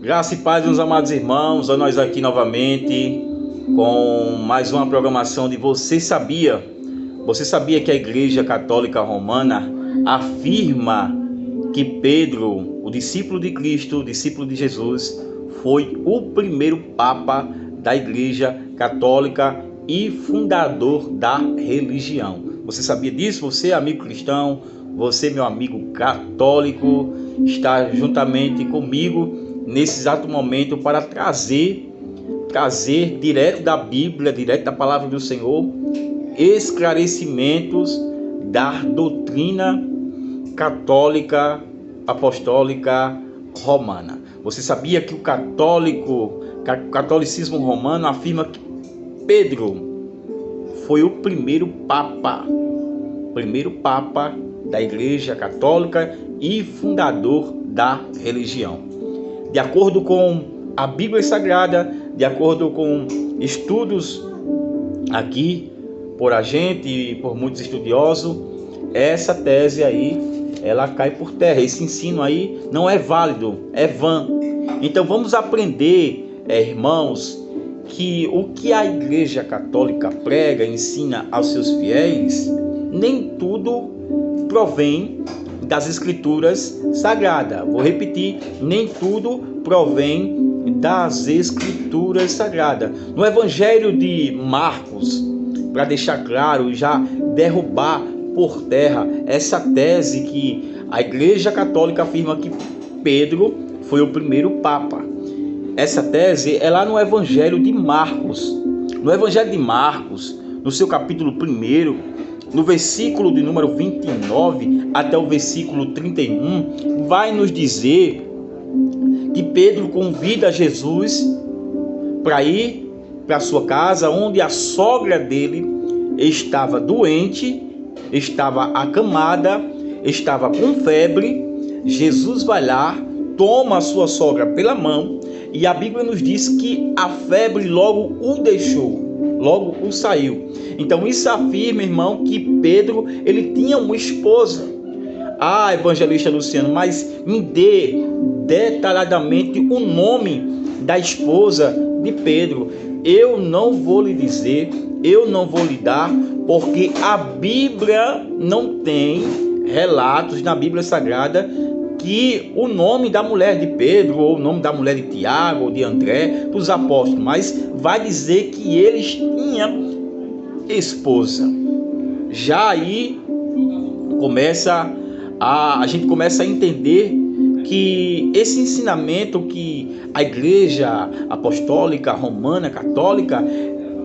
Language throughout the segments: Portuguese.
Graça e paz, meus amados irmãos, a nós aqui novamente com mais uma programação de Você Sabia? Você sabia que a Igreja Católica Romana afirma que Pedro, o discípulo de Cristo, o discípulo de Jesus, foi o primeiro Papa da Igreja Católica e fundador da religião? Você sabia disso? Você, amigo cristão, você, meu amigo católico, está juntamente comigo nesse exato momento para trazer direto da Bíblia, direto da palavra do Senhor, esclarecimentos da doutrina católica apostólica romana. Você sabia que o catolicismo romano afirma que Pedro foi o primeiro papa da Igreja Católica e fundador da religião? De acordo com a Bíblia Sagrada, de acordo com estudos aqui por a gente e por muitos estudiosos, essa tese aí, ela cai por terra. Esse ensino aí não é válido, é vã. Então vamos aprender, irmãos, que o que a Igreja Católica prega, ensina aos seus fiéis, nem tudo provém das Escrituras Sagradas. Vou repetir, nem tudo provém das Escrituras Sagradas. No Evangelho de Marcos, para deixar claro e já derrubar por terra essa tese que a Igreja Católica afirma que Pedro foi o primeiro Papa. Essa tese é lá no Evangelho de Marcos. No Evangelho de Marcos, no seu capítulo 1, no versículo de número 29 até o versículo 31, vai nos dizer que Pedro convida Jesus para ir para sua casa, onde a sogra dele estava doente, estava acamada, estava com febre. Jesus vai lá, toma a sua sogra pela mão, e a Bíblia nos diz que a febre logo o deixou, logo o saiu. Então isso afirma, irmão, que Pedro, ele tinha uma esposa. Ah, evangelista Luciano, mas me dê detalhadamente o nome da esposa de Pedro. Eu não vou lhe dizer, eu não vou lhe dar, porque a Bíblia não tem relatos na Bíblia Sagrada que o nome da mulher de Pedro, ou o nome da mulher de Tiago, ou de André, dos apóstolos, mas vai dizer que eles tinham esposa. Já aí a gente começa a entender que esse ensinamento que a Igreja Apostólica Romana Católica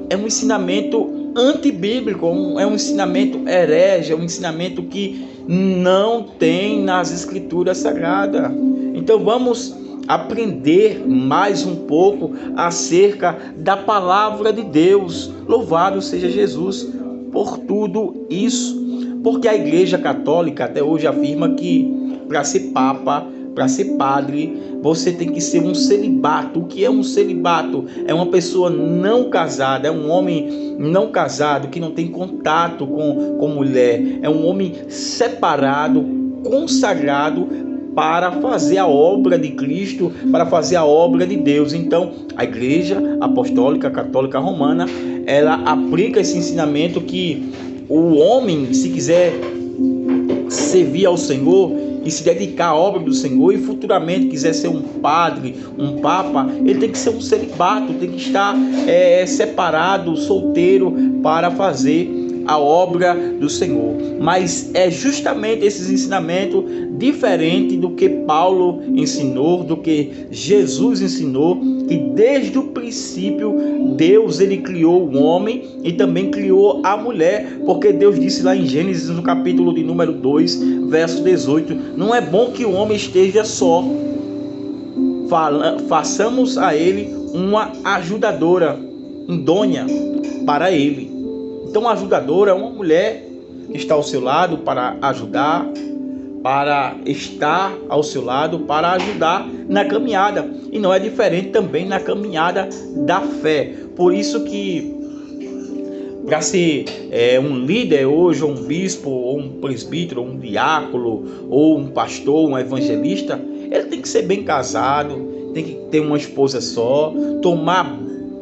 é um ensinamento antibíblico, é um ensinamento herege, é um ensinamento que não tem nas Escrituras Sagradas. Então vamos aprender mais um pouco acerca da palavra de Deus. Louvado seja Jesus por tudo isso, porque a Igreja Católica até hoje afirma que para ser papa, para ser padre, você tem que ser um celibato. O que é um celibato? É uma pessoa não casada, é um homem não casado, que não tem contato com mulher, é um homem separado, consagrado para fazer a obra de Cristo, para fazer a obra de Deus. Então, a Igreja Apostólica Católica Romana, ela aplica esse ensinamento que o homem, se quiser servir ao Senhor e se dedicar à obra do Senhor, e futuramente quiser ser um padre, um papa, ele tem que ser um celibato, tem que estar separado, solteiro, para fazer a obra do Senhor. Mas é justamente esses ensinamentos diferentes do que Paulo ensinou, do que Jesus ensinou, que desde o princípio Deus, ele criou o homem e também criou a mulher, porque Deus disse lá em Gênesis, no capítulo de número 2, verso 18, não é bom que o homem esteja só, façamos a ele uma ajudadora idônea para ele. Então a ajudadora é uma mulher que está ao seu lado para ajudar, para estar ao seu lado, para ajudar na caminhada. E não é diferente também na caminhada da fé. Por isso que para ser um líder hoje, ou um bispo, ou um presbítero, ou um diácono, ou um pastor, um evangelista, ele tem que ser bem casado, tem que ter uma esposa só, tomar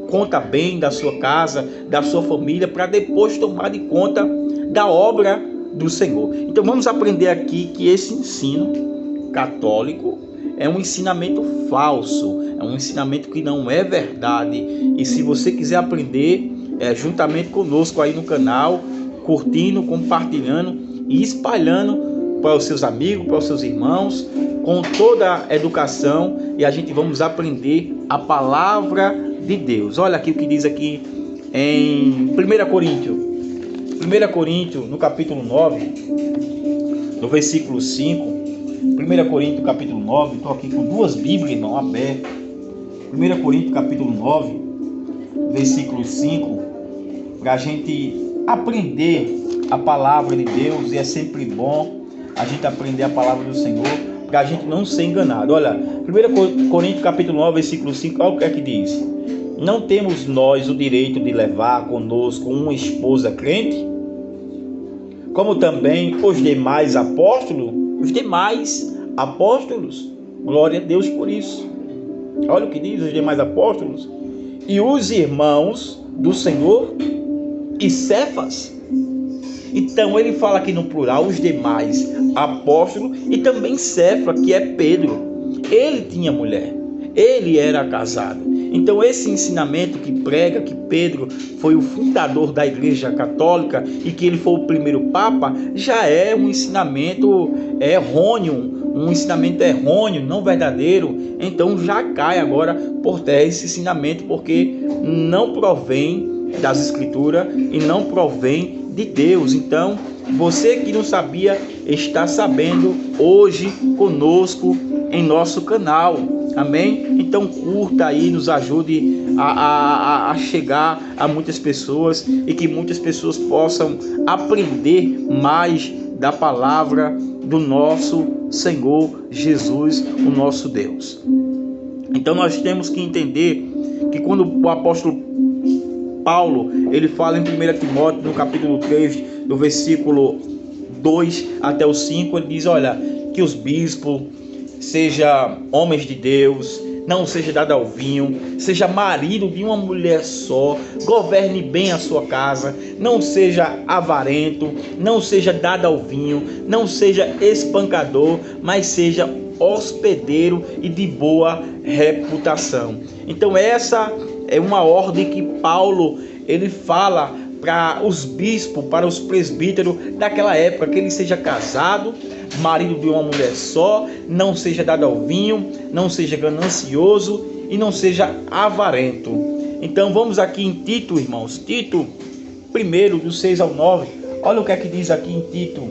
conta bem da sua casa, da sua família, para depois tomar de conta da obra do Senhor. Então vamos aprender aqui que esse ensino católico é um ensinamento falso, é um ensinamento que não é verdade. E se você quiser aprender, juntamente conosco aí no canal, curtindo, compartilhando e espalhando para os seus amigos, para os seus irmãos, com toda a educação, e a gente vamos aprender a palavra de Deus. Olha aqui o que diz aqui em 1 Coríntios, no capítulo 9, no versículo 5. 1 Coríntios capítulo 9, estou aqui com duas Bíblias, irmão, abertas. 1 Coríntios capítulo 9, versículo 5, para a gente aprender a palavra de Deus. E é sempre bom a gente aprender a palavra do Senhor, para a gente não ser enganado. Olha, 1 Coríntios capítulo 9, versículo 5, olha o que é que diz: não temos nós o direito de levar conosco uma esposa crente, como também os demais apóstolos, glória a Deus por isso. Olha o que diz os demais apóstolos: e os irmãos do Senhor e Cefas. Então ele fala aqui no plural, os demais apóstolos, e também Cefas, que é Pedro. Ele tinha mulher, ele era casado. Então esse ensinamento que prega que Pedro foi o fundador da Igreja Católica e que ele foi o primeiro Papa, já é um ensinamento errôneo, não verdadeiro. Então já cai agora por terra esse ensinamento, porque não provém das Escrituras e não provém de Deus. Então você que não sabia, está sabendo hoje conosco em nosso canal. Amém? Então curta aí, nos ajude a chegar a muitas pessoas, e que muitas pessoas possam aprender mais da palavra do nosso Senhor Jesus, o nosso Deus. Então nós temos que entender que quando o apóstolo Paulo, ele fala em 1 Timóteo, no capítulo 3, do versículo 2 até o 5, ele diz: olha, que os bispos sejam homens de Deus, não seja dado ao vinho, seja marido de uma mulher só, governe bem a sua casa, não seja avarento, não seja dado ao vinho, não seja espancador, mas seja hospedeiro e de boa reputação. Então essa é uma ordem que Paulo ele fala para os bispos, para os presbíteros daquela época, que ele seja casado, marido de uma mulher só, não seja dado ao vinho, não seja ganancioso e não seja avarento. Então vamos aqui em Tito, irmãos, Tito 1, do 6 ao 9, olha o que é que diz aqui em Tito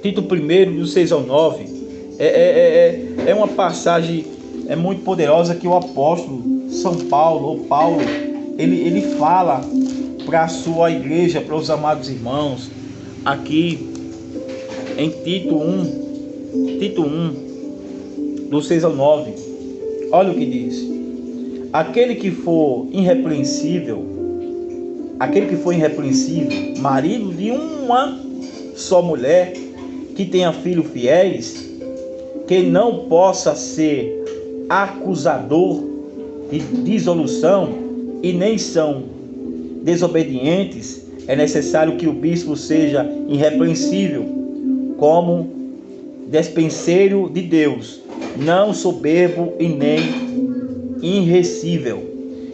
1, do 6 ao 9, é uma passagem muito poderosa que o apóstolo São Paulo, ou Paulo, ele fala para a sua igreja, para os amados irmãos, aqui em Tito 1, do 6 ao 9, olha o que diz: aquele que for irrepreensível, marido de uma só mulher, que tenha filhos fiéis, que não possa ser acusador de dissolução e nem são desobedientes, é necessário que o bispo seja irrepreensível, como despenseiro de Deus, não soberbo e nem irrecível,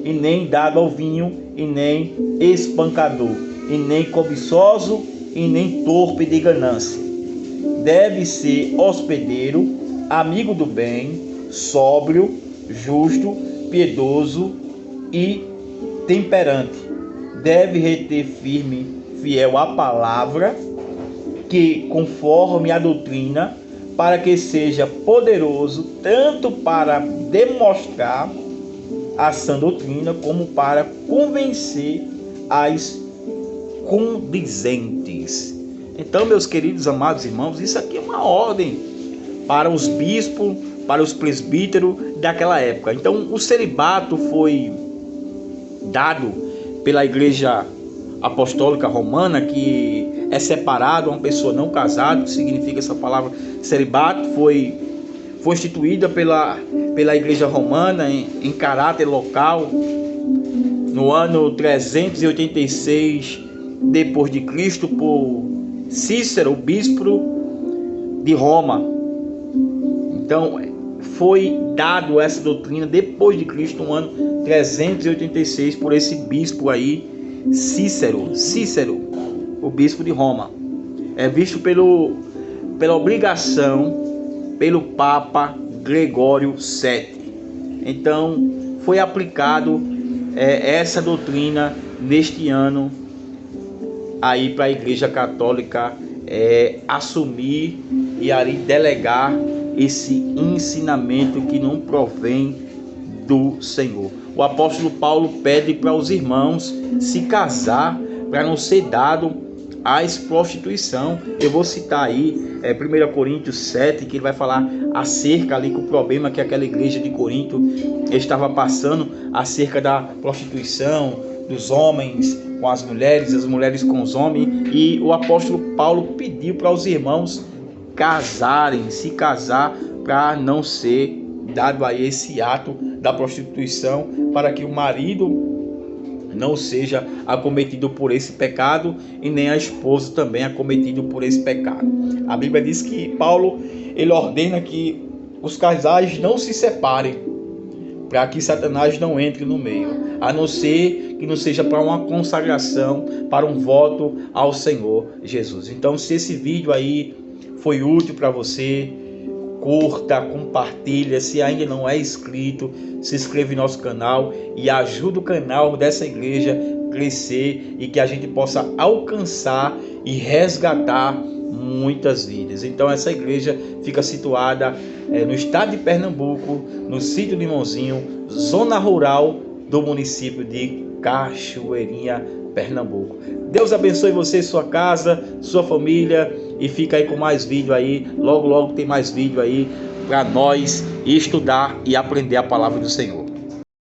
e nem dado ao vinho, e nem espancador, e nem cobiçoso, e nem torpe de ganância. Deve ser hospedeiro, amigo do bem, sóbrio, justo, piedoso e temperante. Deve reter firme, fiel à palavra, que conforme a doutrina, para que seja poderoso tanto para demonstrar a sã doutrina, como para convencer as condizentes. Então, meus queridos amados irmãos, isso aqui é uma ordem para os bispos, para os presbíteros daquela época. Então, o celibato foi dado pela Igreja Apostólica Romana, que é separado uma pessoa não casada, que significa essa palavra celibato, foi foi instituída pela Igreja Romana em caráter local no ano 386 depois de Cristo por Cícero, bispo de Roma. Então foi dado essa doutrina depois de Cristo, no ano 386, por esse bispo aí, Cícero, o bispo de Roma. É visto pela obrigação pelo Papa Gregório VII. Então foi aplicado essa doutrina neste ano aí para a Igreja Católica assumir e aí delegar esse ensinamento que não provém do Senhor. O apóstolo Paulo pede para os irmãos se casar para não ser dado à prostituição. Eu vou citar aí 1 Coríntios 7, que ele vai falar acerca ali com o problema que aquela igreja de Corinto estava passando acerca da prostituição, dos homens com as mulheres com os homens, e o apóstolo Paulo pediu para os irmãos se casar para não ser dado a esse ato da prostituição, para que o marido não seja acometido por esse pecado e nem a esposa também acometido por esse pecado. A Bíblia diz que Paulo ele ordena que os casais não se separem, para que Satanás não entre no meio, a não ser que não seja para uma consagração, para um voto ao Senhor Jesus. Então, se esse vídeo aí foi útil para você, curta, compartilha. Se ainda não é inscrito, se inscreve no nosso canal e ajuda o canal dessa igreja a crescer e que a gente possa alcançar e resgatar muitas vidas. Então essa igreja fica situada no estado de Pernambuco, no sítio de Limãozinho, zona rural do município de Cachoeirinha, Pernambuco. Deus abençoe você, sua casa, sua família, e fica aí com mais vídeo aí. Logo tem mais vídeo aí para nós estudar e aprender a palavra do Senhor.